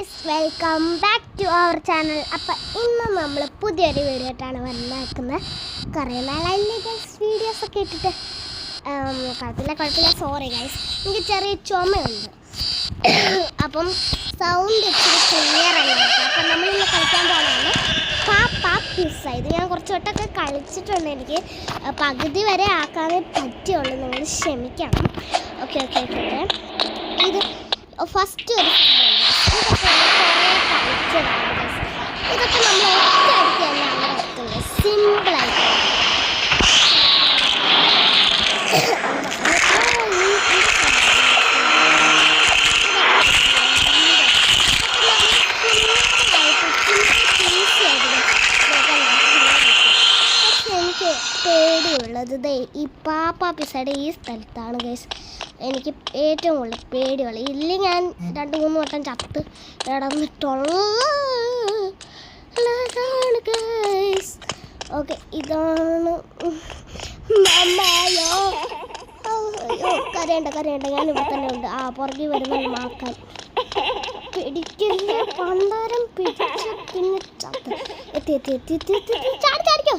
Guys, welcome back to our channel. അപ്പം ഇന്ന് നമ്മൾ പുതിയൊരു വീഡിയോ ആയിട്ടാണ് വന്നാക്കുന്നത്. കുറേ നാളായില്ലേ ഗൈസ് വീഡിയോസൊക്കെ ഇട്ടിട്ട്. കുഴപ്പമില്ല. സോറി ഗൈസ്, എനിക്ക് ചെറിയ ചുമയുണ്ട്. അപ്പം സൗണ്ട് ഇച്ചിരി ക്ലിയർ അല്ല. അപ്പം നമ്മളിന്ന് കളിക്കാൻ പോകുന്നത് പാപ്പാ പിസ്സ. ഇത് ഞാൻ കുറച്ച് വട്ടമൊക്കെ കളിച്ചിട്ടുണ്ട്. എനിക്ക് പകുതി വരെ ആക്കാനേ പറ്റുള്ളൂ, നിങ്ങൾ ക്ഷമിക്കണം. ഓക്കെ. ഇത് ഫസ്റ്റ് ഒരു ഇതൊക്കെ നമ്മൾ ഒറ്റയടിക്ക് തന്നെയാണ് എത്തുന്നത്, സിമ്പിളായിട്ട്. എനിക്ക് പേടിയുള്ളത് ഈ പാപ്പാ പിസ്സയുടെ ഈ സ്ഥലത്താണ് ഗൈസ്. എനിക്ക് ഏറ്റവും കൂടുതൽ പേടിയുള്ള ഇല്ല, ഞാൻ 2-3 വട്ടം ചത്ത് കിടന്നിട്ടുള്ളതാണ് ഗൈസ്. ഓക്കെ, ഇതാണ് കരയണ്ട, ഞാനിവിടെ തന്നെ ഉണ്ട്. പുറകെ വരുന്ന മാക്കാൻ പിടിക്കില്ല, പണ്ടാരം പിടിച്ച് പിന്നെ ചത്ത് ചാടിക്കോ.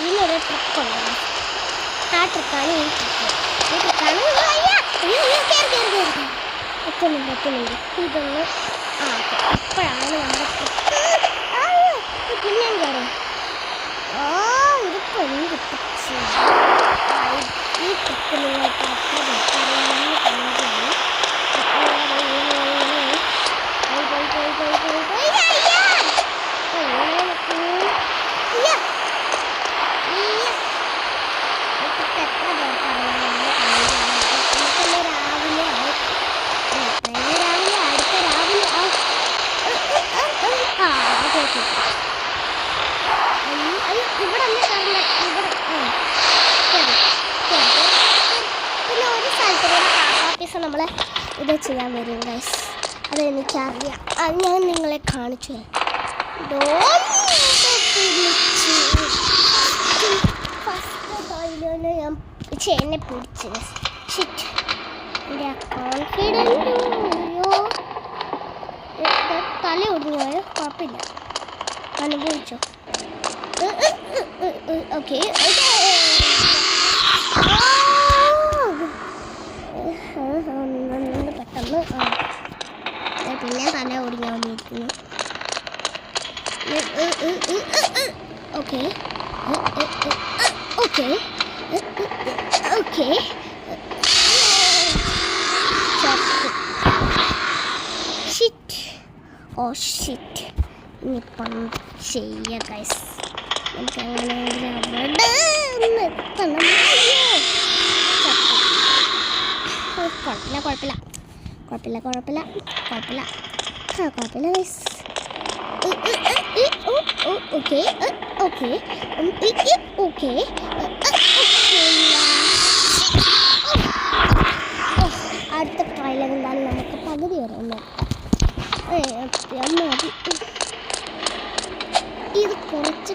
ഇന്നൊരു ട്രിക്കുണ്ട്, ആ ട്രിക്കാണ് ഈ ട്രിക്കാണ്. എത്തുന്നുണ്ട്. ഇതൊന്ന് ഇപ്പോഴാണ് നമ്മുടെ പിന്നെ കയറും. ഇതിപ്പോൾ എന്ത് പിച്ച് ഈ ട്രിക്ക് നിങ്ങൾക്ക് അത്ര അറിയാമെന്ന് പറഞ്ഞിട്ടാണ്. നമ്മൾ ഇത് ചെയ്യാൻ വരും ഗൈസ്, അതെനിക്കറിയാം. അത് ഞാൻ നിങ്ങളെ കാണിച്ചു തരാം. ഞാൻ ചെന്നെ പിടിച്ചു. എൻ്റെ കോൺഫിഡൻസ് തല ഒടിഞ്ഞോയോ, കുഴപ്പമില്ല, അനുഭവിച്ചോ. ഓക്കെ, പെട്ടെന്ന് പിന്നെ തല ഒടിഞ്ഞ വന്നിരിക്കുന്നു. ഓക്കെ. ഷിറ്റ് ഇനിയിപ്പം ചെയ്യുക ഗൈസ്. നമുക്ക് എങ്ങനെയെങ്കിലും അവിടെ ഒന്ന് എത്തണം. കുഴപ്പമില്ല ഗൈസ്. ഓക്കെ. അടുത്ത ട്രയൽ എന്തായാലും നമുക്ക് പകുതി വരെ ഒന്ന് മതി. ഇത് കുറച്ച്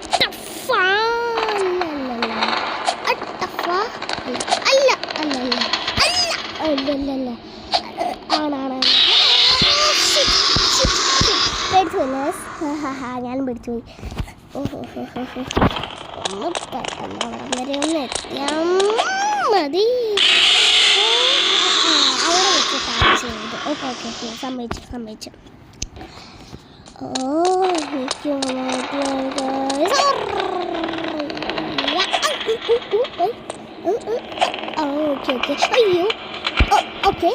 ഞാൻ പിടിച്ചു പോയി. ഒന്ന് പെട്ടെന്ന് അവിടെ വരെ ഒന്ന് എത്തിയാൽ മതി. അവിടെ വെച്ചിട്ടാണ് ചെയ്തത്. ഓക്കെ, സമ്മതിച്ചു. എനിക്ക് അയ്യോ. ഓക്കെ,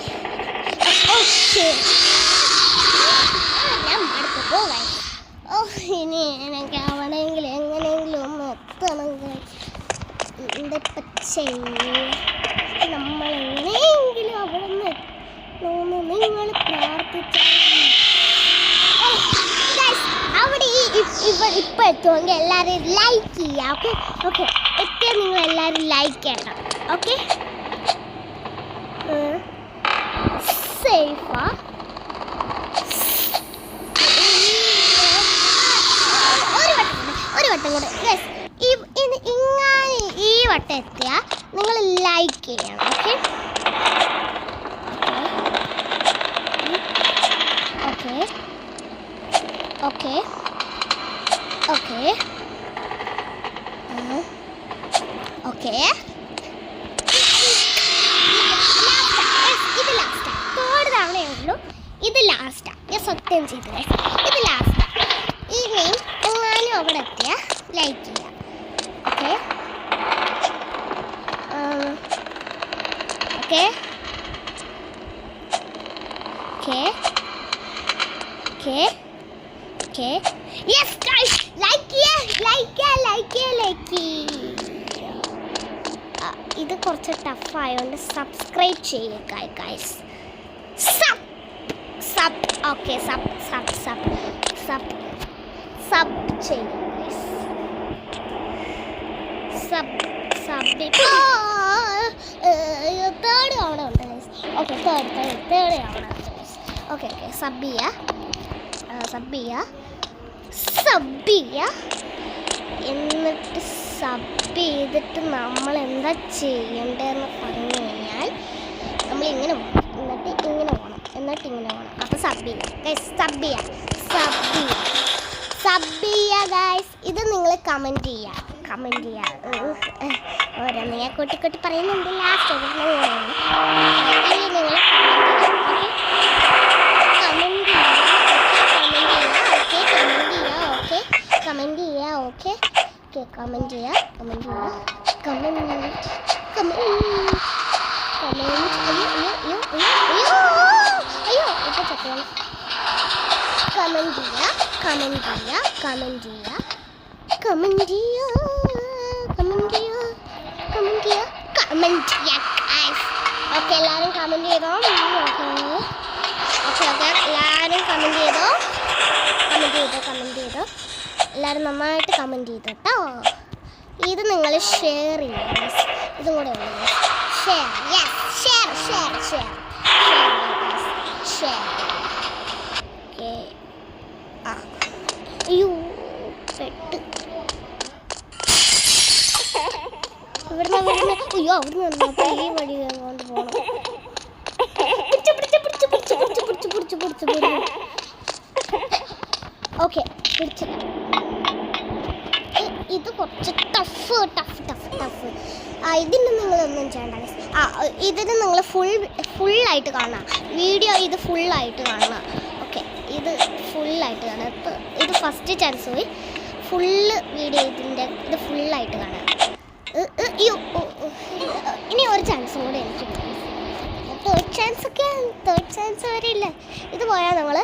ഞാൻ മടുത്തു പോകാൻ. ഇനി എനിക്ക് അവിടെയെങ്കിലും എങ്ങനെയെങ്കിലും ഒന്ന് എത്തണം. ഇതിപ്പം നമ്മളെങ്ങനെയെങ്കിലും അവിടെ നിന്ന് നിങ്ങൾ പ്രാർത്ഥിച്ചാൽ അവിടെ ഇപ്പം എത്തുമെങ്കിൽ എല്ലാവരും ലൈക്ക് ചെയ്യുക. ഓക്കെ. എത്തിയാൽ നിങ്ങൾ എല്ലാവരും ലൈക്ക് ചെയ്യണം. ഓക്കെ, സേഫാ. ഒരു വട്ടം കൂടെ ഗൈസ്, ഇങ്ങനെ ഈ വട്ടം എത്തിയാൽ നിങ്ങൾ ലൈക്ക് ചെയ്യണം. ഓക്കെ, ഓക്കെ ഓക്കെ ഓക്കെ ഇത് ലാസ്റ്റാ. തേർഡ് തവണയേ ഉള്ളൂ. ഇത് ലാസ്റ്റാ. ഞാൻ സത്യം ചെയ്തു. ഇത് ലാസ്റ്റാ. ഇനി എങ്ങാനും അവിടെ എത്തിയ ലൈക്ക് ചെയ്യാം. Okay okay okay okay okay. Yes guys, like ഇത് കുറച്ച് ടഫ് ആയതുകൊണ്ട് സബ്സ്ക്രൈബ് ചെയ്യുക ഗൈസ്. സബ് ഓക്കെ സബ് ചെയ്യുക ഗൈസ്. തേർഡ് തവണ ഉണ്ട് ഗൈസ്. ഓക്കെ തേർഡ് തവണ ഉണ്ട് ഗൈസ്. ഓക്കെ സബ് ചെയ്യുക. എന്നിട്ട് സബ് ചെയ്തിട്ട് നമ്മൾ എന്താ ചെയ്യേണ്ടതെന്ന് പറഞ്ഞു കഴിഞ്ഞാൽ നമ്മൾ ഇങ്ങനെ പോകണം, എന്നിട്ട് ഇങ്ങനെ പോകണം. അപ്പോൾ സബ് ചെയ്യുക ഗൈസ്. ഇത് നിങ്ങൾ കമൻറ്റ് ചെയ്യുക. ഓരോന്ന് ഞാൻ കൊട്ടി പറയുന്നുണ്ട്. ലാസ്റ്റ് ഇനി നിങ്ങൾ കമൻറ്റ് ചെയ്യുക. ഓക്കെ കമൻറ്റ് ചെയ്യുക. അയ്യോ ഇപ്പോൾ ചെക്കണം. കമൻറ്റ് ചെയ്യുക. ഓക്കെ എല്ലാവരും കമൻറ്റ് ചെയ്തോ. ഓക്കെ എല്ലാവരും കമൻറ്റ് ചെയ്തോ. എല്ലാവരും നന്നായിട്ട് കമൻറ്റ് ചെയ്തു കേട്ടോ. ഇത് നിങ്ങൾ ഷെയർ ചെയ്യുക. ഇതും കൂടെ ഉള്ളൂ. Share okay. അയ്യോ പെട്ട് അവിടുന്ന് അപ്പോൾ ഈ വഴി കൊണ്ട് പോകണം. ഓക്കെ പിടിച്ചില്ല. ഇത് കുറച്ച് ടഫ്. ഇതിന് നിങ്ങളൊന്നും ചെയ്യണ്ട. ഇതിന് നിങ്ങൾ ഫുള്ളായിട്ട് കാണാം. വീഡിയോ ഇത് ഫുള്ളായിട്ട് കാണാം. ഓക്കെ ഇത് ഫുള്ളായിട്ട് കാണാം. ഇത് ഫസ്റ്റ് ചാൻസ് പോയി. ഫുള്ള് വീഡിയോ ഇത് ഫുള്ളായിട്ട് കാണാം. ഇനി ഒരു ചാൻസും കൂടെ എനിക്ക് തേർഡ് ചാൻസ് വരെ ഇല്ല. ഇത് പോയാൽ നമ്മൾ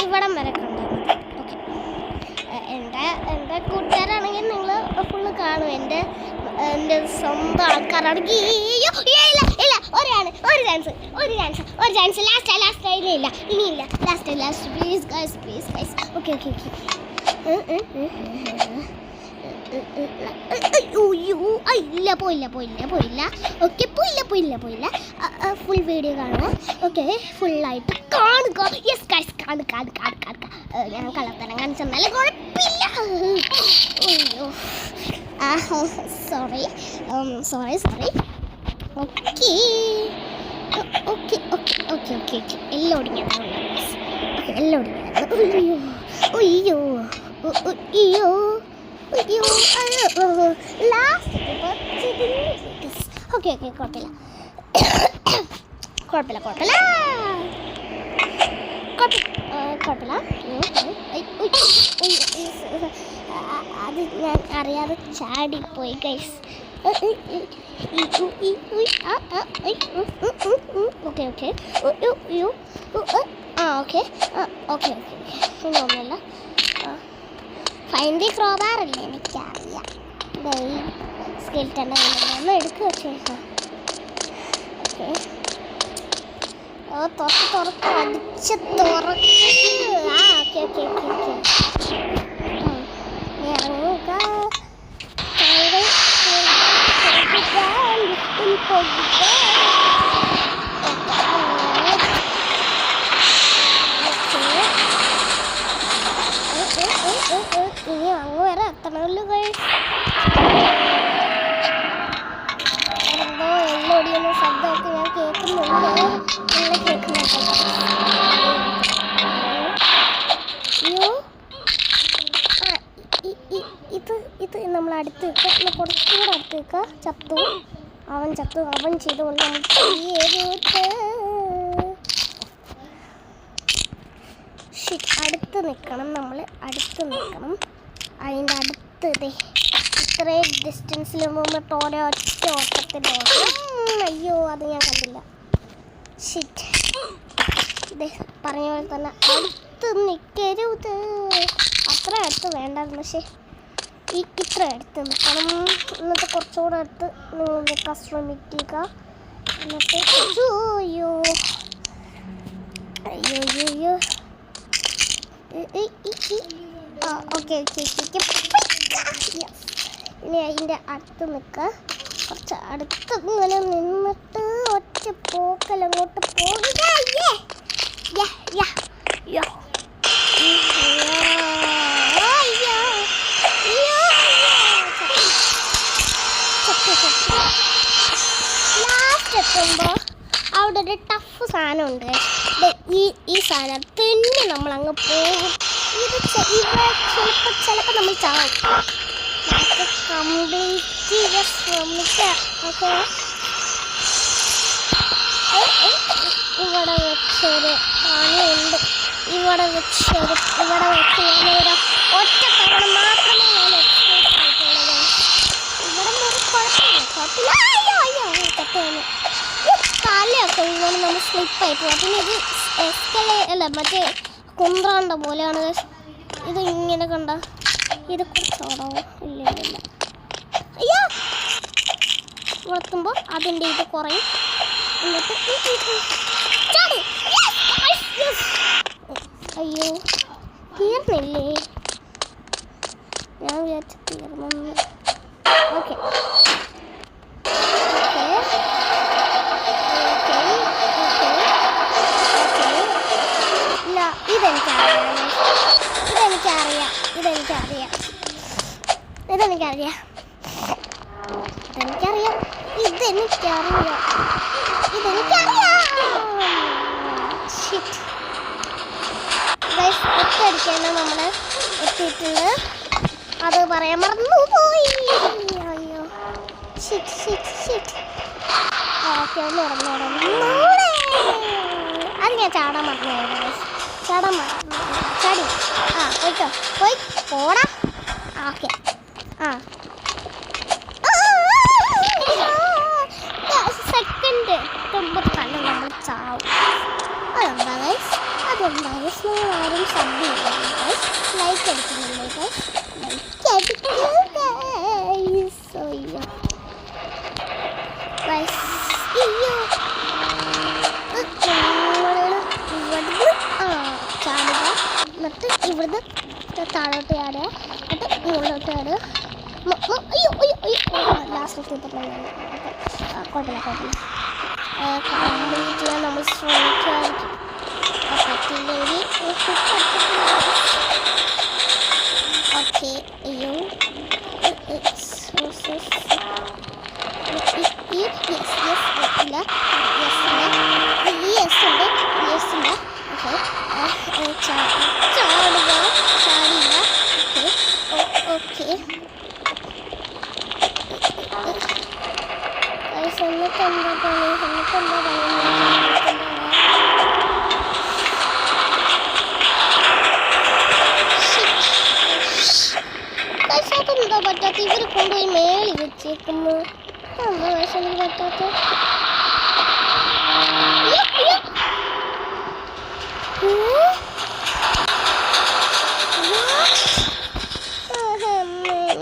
ഇവിടം വരെ കണ്ടാൽ മതി. ഓക്കെ എൻ്റെ കൂട്ടുകാരാണെങ്കിൽ നിങ്ങൾ ഫുള്ള് കാണും. എൻ്റെ സ്വന്തം ആൾക്കാരാണെങ്കിൽ ഒരു ചാൻസ് ലാസ്റ്റ് ഇനിയില്ല. Last please guys. ഓക്കെ ഇല്ല പോയില്ല. ഓക്കെ പോയില്ല. ഫുൾ വീഡിയോ കാണുക. ഓക്കെ ഫുള്ളായിട്ട് കാണുക. യെസ് ഗൈസ് കാണുക. ഞാൻ കള്ളത്തരം കാണിച്ചെന്നാലും കുഴപ്പമില്ല. അയ്യോ സോറി. ഓക്കെ എല്ലാം ഒടിഞ്ഞതാണ്. അയ്യോ ലാസ്റ്റ് ഓക്കെ കുഴപ്പമില്ല. അത് ഞാൻ അറിയാതെ ചാടിപ്പോയി ഗൈസ്. ഓക്കെ ഒന്നുമില്ല. ഫൈൻഡ് ദി ക്രോബാർ അല്ലേ എനിക്കറിയാം. സ്കെൽറ്റൻ്റെ ഒന്ന് എടുക്കുക വെച്ചേ. ഓക്കെ തുറക്ക് അടിച്ച് തുറക്ക്. ഓക്കെ ഇറങ്ങുക. ഇനി അങ്ങ് വരെ എത്തണമല്ലോ ഗൈസ്. എന്തോ എല്ലൊടിയുന്ന ശബ്ദമൊക്കെ ഞാൻ കേൾക്കുന്നുണ്ട്. നിങ്ങൾ കേൾക്കുന്നുണ്ടോ? അടുത്ത് നിൽക്കുക, കുറച്ചുകൂടെ അടുത്ത് നിൽക്കുക. ചത്തു, അവൻ ചെയ്തുകൊണ്ട് നമ്മൾ ചെയ്യരുത്. അടുത്ത് നിൽക്കണം, നമ്മൾ അടുത്ത് നിൽക്കണം. അതിൻ്റെ അടുത്ത് ഇത്രയും ഡിസ്റ്റൻസിൽ മുമ്പിട്ട് ഓരോ ഒറ്റ ഓട്ടത്തിൽ അയ്യോ അത് ഞാൻ കണ്ടില്ല. ഷിറ്റ്, പറഞ്ഞ പോലെ തന്നെ അടുത്ത് നിൽക്കരുത്. അത്ര അടുത്ത് വേണ്ടായിരുന്നു, പക്ഷേ ഇത്ര അടുത്ത് നിൽക്കണം. എന്നിട്ട് കുറച്ചുകൂടെ അടുത്ത് നിൽക്കാൻ ശ്രമിക്കുക. എന്നിട്ട് അയ്യോ അയ്യോ അയ്യോ ഓക്കെ ഇനി അതിൻ്റെ അടുത്ത് നിൽക്കുക. കുറച്ച് അടുത്ത് ഇങ്ങനെ നിന്നിട്ട് ഒറ്റ പോക്കലങ്ങോട്ട് പോകുക. ലാസ്റ്റ് എത്തുമ്പോൾ അവിടെ ഒരു ടഫ് സാധനം ഉണ്ട്. ഈ സാധനം തന്നെ നമ്മളങ്ങ് പോകും. ഇത് ചിലപ്പോൾ നമ്മൾ ചാവും. നമുക്ക് കംപ്ലീറ്റ് ശ്രമിക്കാം. ഓക്കെ, ഇവിടെ വെച്ചൊരു പണിയുണ്ട്. ഇവിടെ വെച്ച് ഞാനൊരു ഒറ്റ തവണ മാത്രമേ ഞാൻ എക്സ്പേർട്ട് ആയിട്ടുള്ളത്. ഇവിടെ ഒരു കുഴപ്പമില്ല. തെറ്റുകയാണ് തലയൊക്കെ ഇങ്ങനെ നമ്മൾ സ്ലിപ്പായി പോവാം. പിന്നെ ഇത് അല്ല മറ്റേ കുന്ത്രാണ്ട പോലെയാണ്. ഇത് ഇങ്ങനെ കണ്ട ഇത് കുറച്ചോടോ ഇല്ല അയ്യോ വളർത്തുമ്പോൾ അതിൻ്റെ ഇത് കുറയും. എന്നിട്ട് അയ്യോ തീർന്നില്ലേ, ഞാൻ വിചാരിച്ചു തീർന്നു. ഓക്കെ ഇല്ല, ഇതെനിക്കറിയാം. ഒറ്റയടിക്കാണ് നമ്മൾ എത്തിയിട്ടുണ്ട്. അത് പറയാൻ മറന്നുപോയി. അയ്യോ ഓക്കെ, ഒന്നുകൂടെ അത് ഞാൻ ചാടാൻ മറന്നു. ചാടി പോടാ. ഓക്കെ സെക്കൻഡ് എത്തുമ്പോൾ തന്നെ നമ്മൾ ചാവും. അതെന്താ ഗൈസ്, നിങ്ങളാരും ശ്രദ്ധിക്കില്ല ഗൈസ്. ലൈക്ക് അടിക്കുന്നില്ലേ ഗൈസ്? ലൈക്ക് അടിക്കൂ ഗൈസ്. അയ്യോ ഗൈസ്, അയ്യോ ചാടുക. എന്നിട്ട് ഇവിടുന്ന് താഴോട്ട് ചാടുക. എന്നിട്ട് മുകളിലോട്ട് ചാടുക. അയ്യോ ലാസ്റ്റ് എത്തിയിട്ടില്ല. കുഴപ്പമില്ല കംപ്ലീറ്റ് ചെയ്യാൻ നമ്മൾ ശ്രമിക്കുമായിരിക്കും. പറ്റില്ലെങ്കിൽ ഓക്കെ. അയ്യോ ചാടില്ല. ഓക്കെ എന്നിട്ടെന്താ പണി? അതെന്താ പറ്റാത്ത? ഇവർ കൊണ്ടുപോയി മേളിൽ വെച്ചേക്കുന്നു. എന്താ പക്ഷെ പറ്റാത്ത?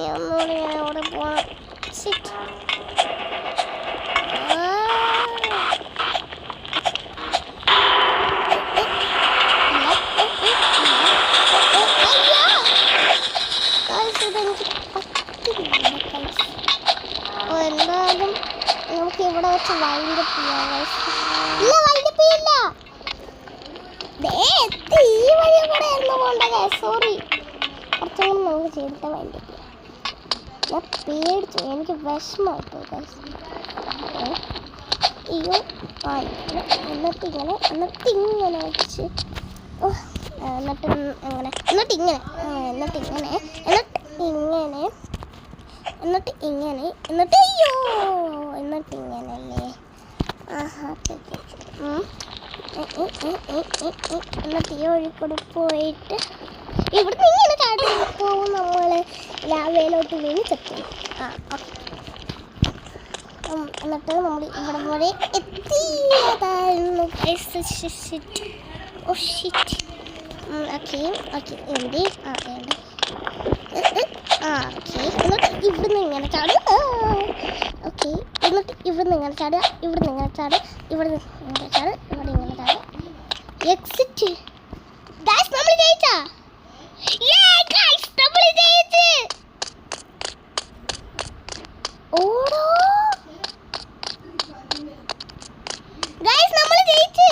ഒന്നുകൂടി ഞാൻ അവിടെ പോകണം. എന്തായാലും നമുക്ക് ഇവിടെ വെച്ച് വൈൻഡപ്പ് ചെയ്യാം. ഇല്ല വൈൻഡപ്പ് ചെയ്യില്ല. ഈ വഴി കൂടെ ആയിരുന്നു പോകേണ്ട. സോറി, കുറച്ചും കൂടി നമുക്ക് ചെയ്തിട്ട് വൈൻഡപ്പ് ചെയ്യാം. ഞാൻ പേടിച്ചു, എനിക്ക് വിഷമമായിപ്പോയി. അയ്യോ എന്നിട്ടിങ്ങനെ വെച്ച് എന്നിട്ടിങ്ങനെ എന്നിട്ട് ഇങ്ങനെ എന്നിട്ട് അയ്യോ എന്നിട്ട് ഇങ്ങനല്ലേ എന്നിട്ട് ഈ വഴിക്കൂടെ പോയിട്ട് ഇവിടുന്ന് ഇങ്ങനെ ചാടി പോകും നമ്മൾ ലാവയിലോട്ട് വീണ് ചെത്തും. എന്നിട്ട് നമ്മൾ ഇവിടെ വരെ എത്തിയതായിരുന്നു. എന്നിട്ട് ഇവിടുന്ന് ഇങ്ങനെ ചാടുക. എന്നിട്ട് ഇവിടുന്ന് ഇങ്ങനെ ചാടുക, ഇവിടുന്ന് ഇങ്ങനെ ചാടുക, ഇവിടുന്ന് ഇങ്ങനെ ചാടുക, ഇവിടെ ഇങ്ങനെ ചാടുക. എക്സിറ്റ്. ഗൈസ് നമ്മൾ ജയിച്ചാ? ഗൈസ് നമ്മൾ ജയിച്ച്. ഓടോ ഗൈസ് നമ്മൾ ജയിച്ച്.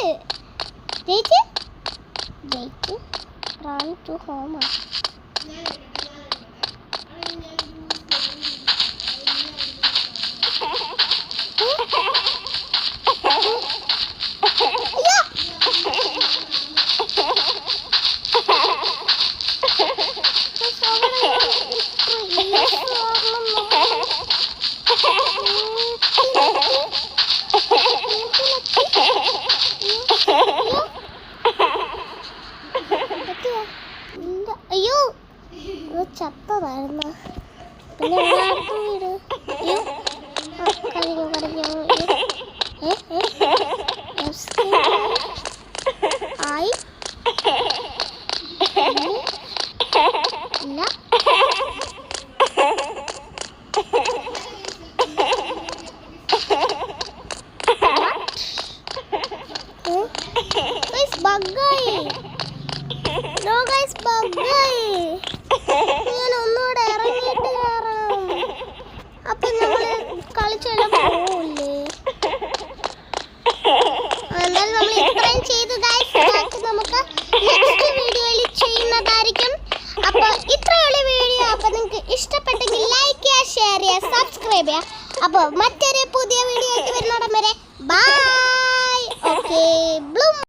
Run to home. അയ്യോ ചത്തതായിരുന്നു. പിന്നെ വീട് കഴിഞ്ഞു ആയി ഇല്ല. ബഗ്ഗായി. നോ ഗൈസ് ബഗ്ഗായി. ഞാൻ ഒന്നുകൂടെ ഇറങ്ങിയിട്ട് കയറണം. അപ്പം നമ്മൾ കളിച്ചെല്ലാം പോവില്ലേ? എന്തായാലും നമ്മൾ ഇത്രയും ചെയ്തു ഗൈസ്. നമുക്ക് നെക്സ്റ്റ് വീഡിയോയിൽ ചെയ്യുന്നതായിരിക്കും. അപ്പോൾ ഇത്രയുള്ള വീഡിയോ അപ്പോൾ നിങ്ങൾക്ക് ഇഷ്ടപ്പെട്ടെങ്കിൽ ലൈക്ക് ചെയ്യുക, ഷെയർ ചെയ്യുക, സബ്സ്ക്രൈബ് ചെയ്യുക. അപ്പോൾ മറ്റൊരു പുതിയ വീഡിയോ ആയിട്ട് വരുന്നിടം വരെ ബൈ. Okay blue.